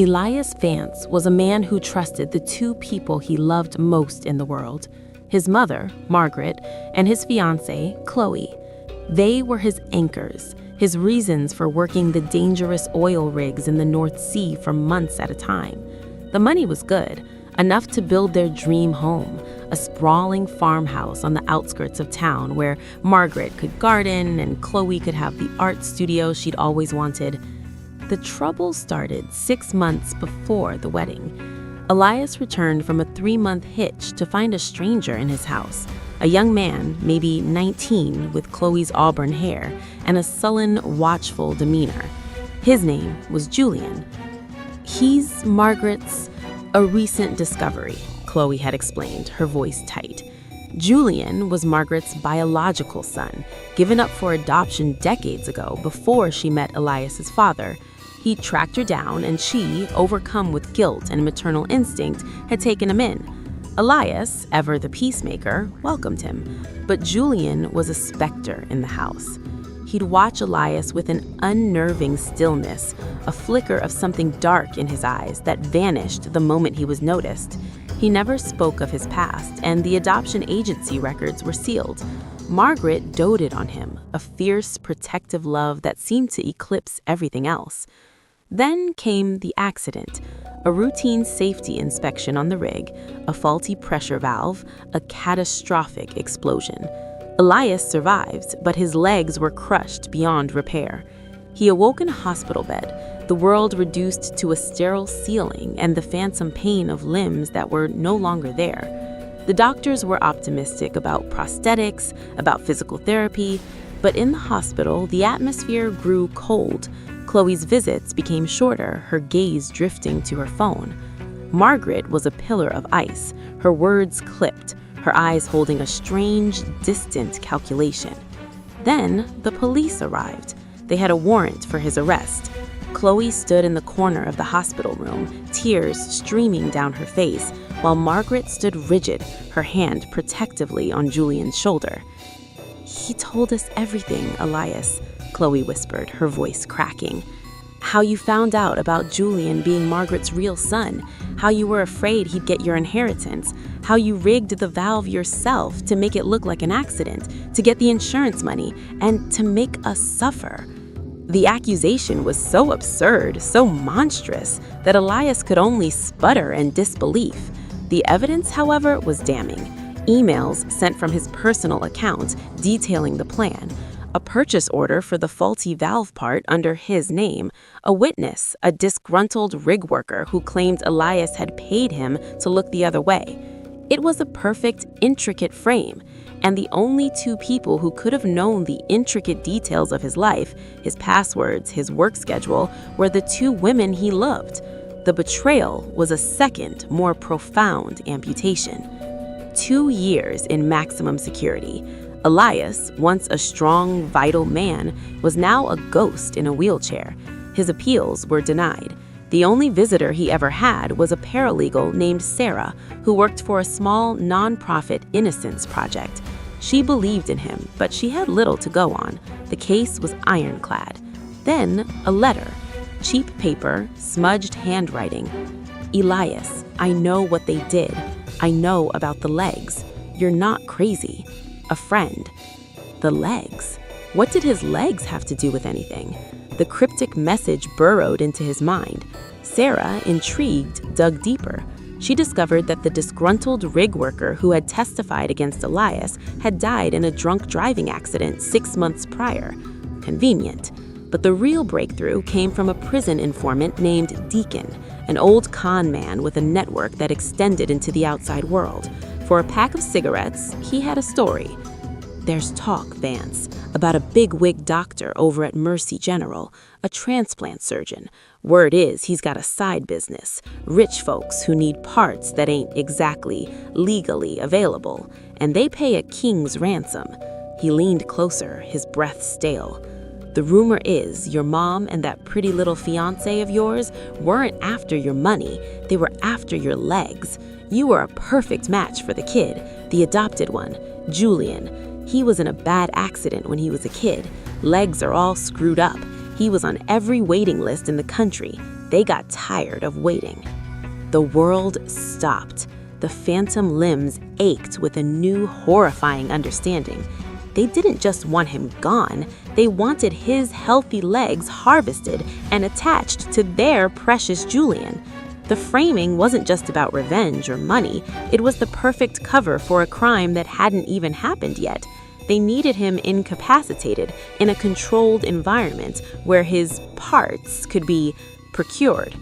Elias Vance was a man who trusted the two people he loved most in the world, his mother, Margaret, and his fiancée, Chloe. They were his anchors, his reasons for working the dangerous oil rigs in the North Sea for months at a time. The money was good, enough to build their dream home, a sprawling farmhouse on the outskirts of town where Margaret could garden and Chloe could have the art studio she'd always wanted. The trouble started 6 months before the wedding. Elias returned from a 3-month hitch to find a stranger in his house, a young man, maybe 19, with Chloe's auburn hair and a sullen, watchful demeanor. His name was Julian. "He's Margaret's a recent discovery," Chloe had explained, her voice tight. Julian was Margaret's biological son, given up for adoption decades ago before she met Elias's father. He tracked her down, and she, overcome with guilt and maternal instinct, had taken him in. Elias, ever the peacemaker, welcomed him, but Julian was a specter in the house. He'd watch Elias with an unnerving stillness, a flicker of something dark in his eyes that vanished the moment he was noticed. He never spoke of his past, and the adoption agency records were sealed. Margaret doted on him, a fierce, protective love that seemed to eclipse everything else. Then came the accident, a routine safety inspection on the rig, a faulty pressure valve, a catastrophic explosion. Elias survived, but his legs were crushed beyond repair. He awoke in a hospital bed, the world reduced to a sterile ceiling and the phantom pain of limbs that were no longer there. The doctors were optimistic about prosthetics, about physical therapy, but in the hospital, the atmosphere grew cold. Chloe's visits became shorter, her gaze drifting to her phone. Margaret was a pillar of ice, her words clipped, her eyes holding a strange, distant calculation. Then the police arrived. They had a warrant for his arrest. Chloe stood in the corner of the hospital room, tears streaming down her face, while Margaret stood rigid, her hand protectively on Julian's shoulder. "He told us everything, Elias," Chloe whispered, her voice cracking. "How you found out about Julian being Margaret's real son, how you were afraid he'd get your inheritance, how you rigged the valve yourself to make it look like an accident, to get the insurance money, and to make us suffer." The accusation was so absurd, so monstrous, that Elias could only sputter in disbelief. The evidence, however, was damning. Emails sent from his personal account detailing the plan, a purchase order for the faulty valve part under his name, a witness, a disgruntled rig worker who claimed Elias had paid him to look the other way. It was a perfect, intricate frame, and the only two people who could have known the intricate details of his life, his passwords, his work schedule, were the two women he loved. The betrayal was a second, more profound amputation. 2 years in maximum security. Elias, once a strong, vital man, was now a ghost in a wheelchair. His appeals were denied. The only visitor he ever had was a paralegal named Sarah, who worked for a small, non-profit innocence project. She believed in him, but she had little to go on. The case was ironclad. Then, a letter. Cheap paper, smudged handwriting. "Elias, I know what they did. I know about the legs. You're not crazy. A friend." The legs? What did his legs have to do with anything? The cryptic message burrowed into his mind. Sarah, intrigued, dug deeper. She discovered that the disgruntled rig worker who had testified against Elias had died in a drunk driving accident 6 months prior. Convenient. But the real breakthrough came from a prison informant named Deacon, an old con man with a network that extended into the outside world. For a pack of cigarettes, he had a story. "There's talk, Vance, about a big-wig doctor over at Mercy General, a transplant surgeon. Word is he's got a side business, rich folks who need parts that ain't exactly legally available, and they pay a king's ransom." He leaned closer, his breath stale. "The rumor is your mom and that pretty little fiancé of yours weren't after your money, they were after your legs. You were a perfect match for the kid, the adopted one, Julian. He was in a bad accident when he was a kid. Legs are all screwed up. He was on every waiting list in the country. They got tired of waiting. The world stopped. The phantom limbs ached with a new, horrifying understanding. They didn't just want him gone, they wanted his healthy legs harvested and attached to their precious Julian. The framing wasn't just about revenge or money, it was the perfect cover for a crime that hadn't even happened yet. They needed him incapacitated in a controlled environment where his parts could be procured.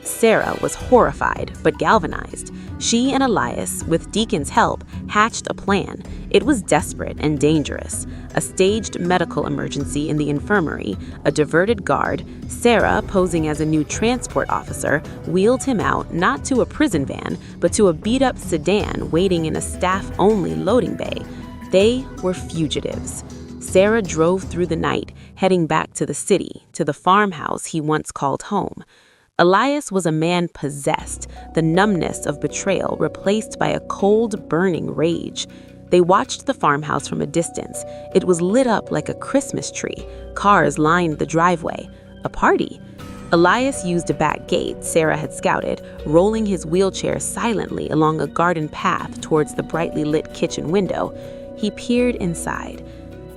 Sarah was horrified but galvanized. She and Elias, with Deacon's help, hatched a plan. It was desperate and dangerous. A staged medical emergency in the infirmary, a diverted guard, Sarah, posing as a new transport officer, wheeled him out not to a prison van, but to a beat-up sedan waiting in a staff-only loading bay. They were fugitives. Sarah drove through the night, heading back to the city, to the farmhouse he once called home. Elias was a man possessed, the numbness of betrayal replaced by a cold, burning rage. They watched the farmhouse from a distance. It was lit up like a Christmas tree. Cars lined the driveway. A party. Elias used a back gate Sarah had scouted, rolling his wheelchair silently along a garden path towards the brightly lit kitchen window. He peered inside.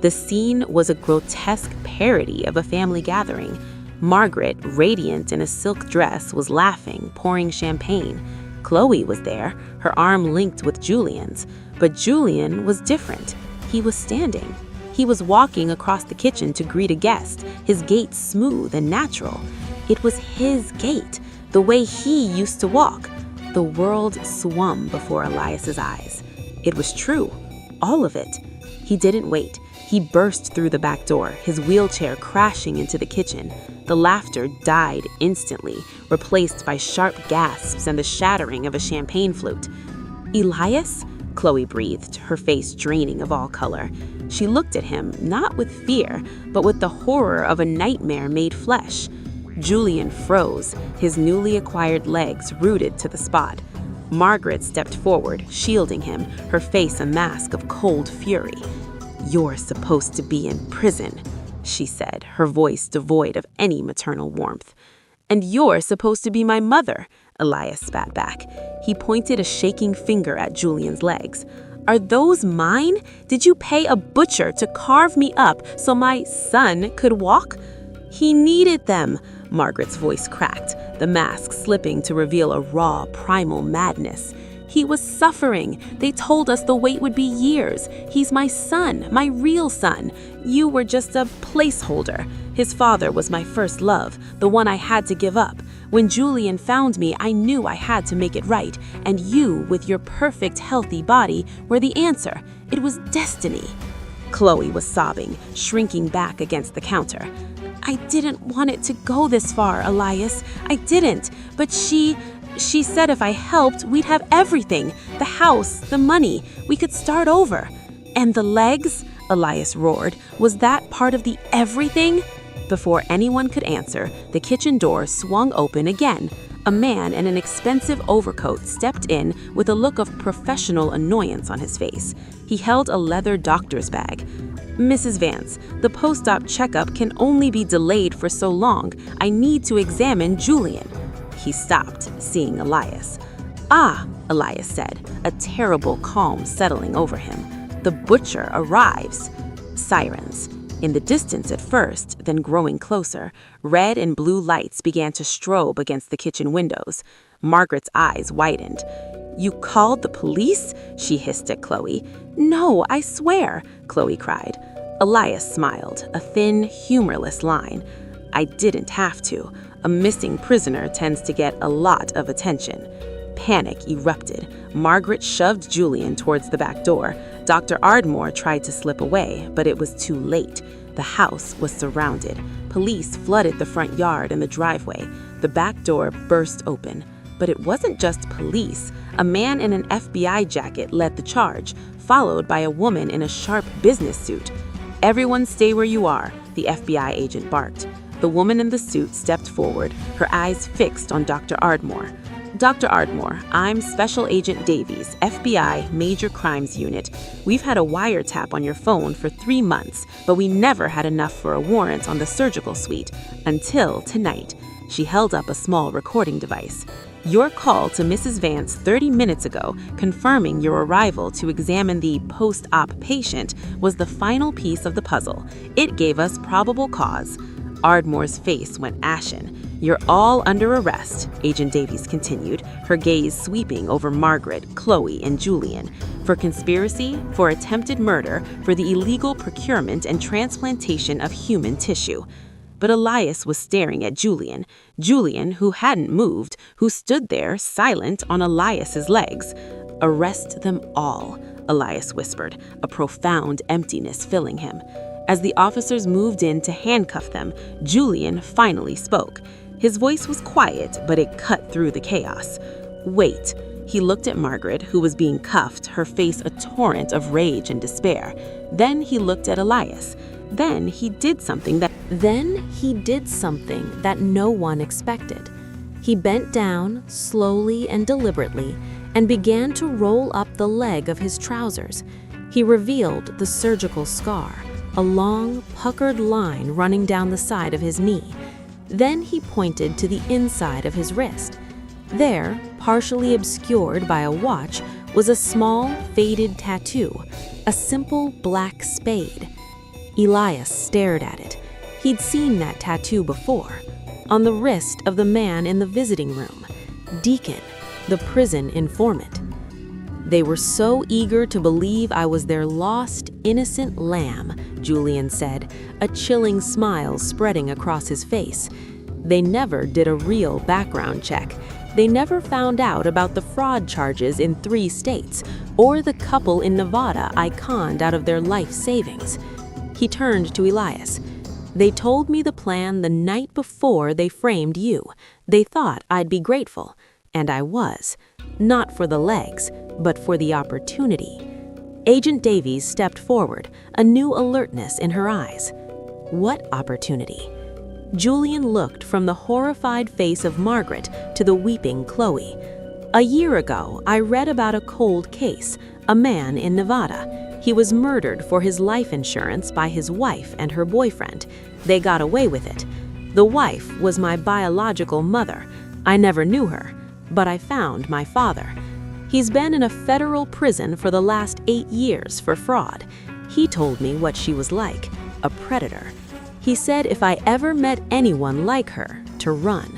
The scene was a grotesque parody of a family gathering. Margaret, radiant in a silk dress, was laughing, pouring champagne. Chloe was there, her arm linked with Julian's. But Julian was different. He was standing. He was walking across the kitchen to greet a guest, his gait smooth and natural. It was his gait, the way he used to walk. The world swam before Elias's eyes. It was true, all of it. He didn't wait. He burst through the back door, his wheelchair crashing into the kitchen. The laughter died instantly, replaced by sharp gasps and the shattering of a champagne flute. "Elias?" Chloe breathed, her face draining of all color. She looked at him, not with fear, but with the horror of a nightmare made flesh. Julian froze, his newly acquired legs rooted to the spot. Margaret stepped forward, shielding him, her face a mask of cold fury. "You're supposed to be in prison," she said, her voice devoid of any maternal warmth. "And you're supposed to be my mother," Elias spat back. He pointed a shaking finger at Julian's legs. "Are those mine? Did you pay a butcher to carve me up so my son could walk?" "He needed them," Margaret's voice cracked, the mask slipping to reveal a raw, primal madness. "He was suffering. They told us the wait would be years. He's my son, my real son. You were just a placeholder. His father was my first love, the one I had to give up. When Julian found me, I knew I had to make it right, and you, with your perfect, healthy body, were the answer. It was destiny." Chloe was sobbing, shrinking back against the counter. "I didn't want it to go this far, Elias. I didn't. But she said if I helped, we'd have everything. The house, the money. We could start over." "And the legs?" Elias roared. "Was that part of the everything?" Before anyone could answer, the kitchen door swung open again. A man in an expensive overcoat stepped in with a look of professional annoyance on his face. He held a leather doctor's bag. "Mrs. Vance, the post-op checkup can only be delayed for so long. I need to examine Julian." He stopped, seeing Elias. "Ah," Elias said, a terrible calm settling over him. "The butcher arrives." Sirens. In the distance at first, then growing closer, red and blue lights began to strobe against the kitchen windows. Margaret's eyes widened. "You called the police?" she hissed at Chloe. "No, I swear," Chloe cried. Elias smiled, a thin, humorless line. "I didn't have to. A missing prisoner tends to get a lot of attention." Panic erupted. Margaret shoved Julian towards the back door. Dr. Ardmore tried to slip away, but it was too late. The house was surrounded. Police flooded the front yard and the driveway. The back door burst open. But it wasn't just police. A man in an FBI jacket led the charge, followed by a woman in a sharp business suit. "Everyone stay where you are," the FBI agent barked. The woman in the suit stepped forward, her eyes fixed on Dr. Ardmore. "Dr. Ardmore, I'm Special Agent Davies, FBI Major Crimes Unit. We've had a wiretap on your phone for 3 months, but we never had enough for a warrant on the surgical suite until tonight. She held up a small recording device. "Your call to Mrs. Vance 30 minutes ago, confirming your arrival to examine the post-op patient, was the final piece of the puzzle. It gave us probable cause." Ardmore's face went ashen. "You're all under arrest," Agent Davies continued, her gaze sweeping over Margaret, Chloe, and Julian, "for conspiracy, for attempted murder, for the illegal procurement and transplantation of human tissue." But Elias was staring at Julian, who hadn't moved, who stood there, silent, on Elias's legs. "Arrest them all," Elias whispered, a profound emptiness filling him. As the officers moved in to handcuff them, Julian finally spoke. His voice was quiet, but it cut through the chaos. "Wait." He looked at Margaret, who was being cuffed, her face a torrent of rage and despair. Then he looked at Elias. Then he did something that no one expected. He bent down, slowly and deliberately, and began to roll up the leg of his trousers. He revealed the surgical scar, a long, puckered line running down the side of his knee. Then he pointed to the inside of his wrist. There, partially obscured by a watch, was a small, faded tattoo, a simple black spade. Elias stared at it. He'd seen that tattoo before, on the wrist of the man in the visiting room, Deacon, the prison informant. "They were so eager to believe I was their lost, innocent lamb," Julian said, a chilling smile spreading across his face. "They never did a real background check. They never found out about the fraud charges in 3 states, or the couple in Nevada I conned out of their life savings." He turned to Elias. "They told me the plan the night before they framed you. They thought I'd be grateful, and I was. Not for the legs, but for the opportunity." Agent Davies stepped forward, a new alertness in her eyes. "What opportunity?" Julian looked from the horrified face of Margaret to the weeping Chloe. "A year ago, I read about a cold case, a man in Nevada. He was murdered for his life insurance by his wife and her boyfriend. They got away with it. The wife was my biological mother. I never knew her, but I found my father. He's been in a federal prison for the last 8 years for fraud. He told me what she was like, a predator. He said if I ever met anyone like her, to run."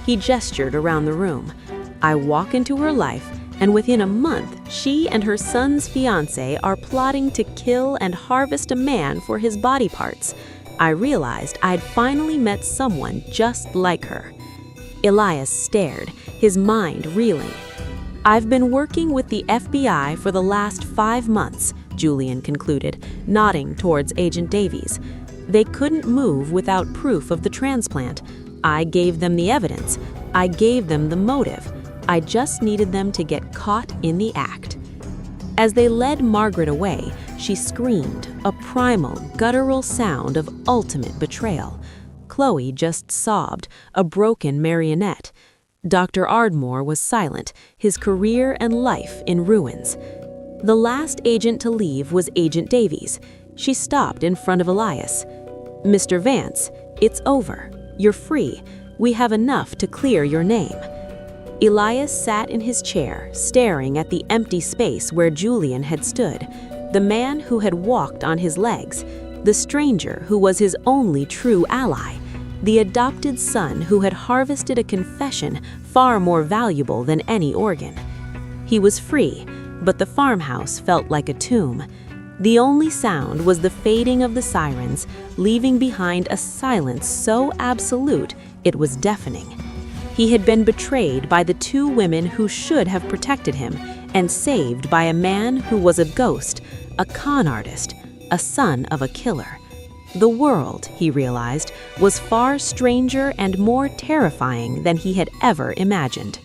He gestured around the room. "I walk into her life, and within a month, she and her son's fiancé are plotting to kill and harvest a man for his body parts. I realized I'd finally met someone just like her." Elias stared, his mind reeling. "I've been working with the FBI for the last 5 months, Julian concluded, nodding towards Agent Davies. "They couldn't move without proof of the transplant. I gave them the evidence. I gave them the motive. I just needed them to get caught in the act." As they led Margaret away, she screamed, a primal, guttural sound of ultimate betrayal. Chloe just sobbed, a broken marionette. Dr. Ardmore was silent, his career and life in ruins. The last agent to leave was Agent Davies. She stopped in front of Elias. "Mr. Vance, it's over. You're free. We have enough to clear your name." Elias sat in his chair, staring at the empty space where Julian had stood, the man who had walked on his legs, the stranger who was his only true ally, the adopted son who had harvested a confession far more valuable than any organ. He was free, but the farmhouse felt like a tomb. The only sound was the fading of the sirens, leaving behind a silence so absolute it was deafening. He had been betrayed by the 2 women who should have protected him, and saved by a man who was a ghost, a con artist, a son of a killer. The world, he realized, was far stranger and more terrifying than he had ever imagined.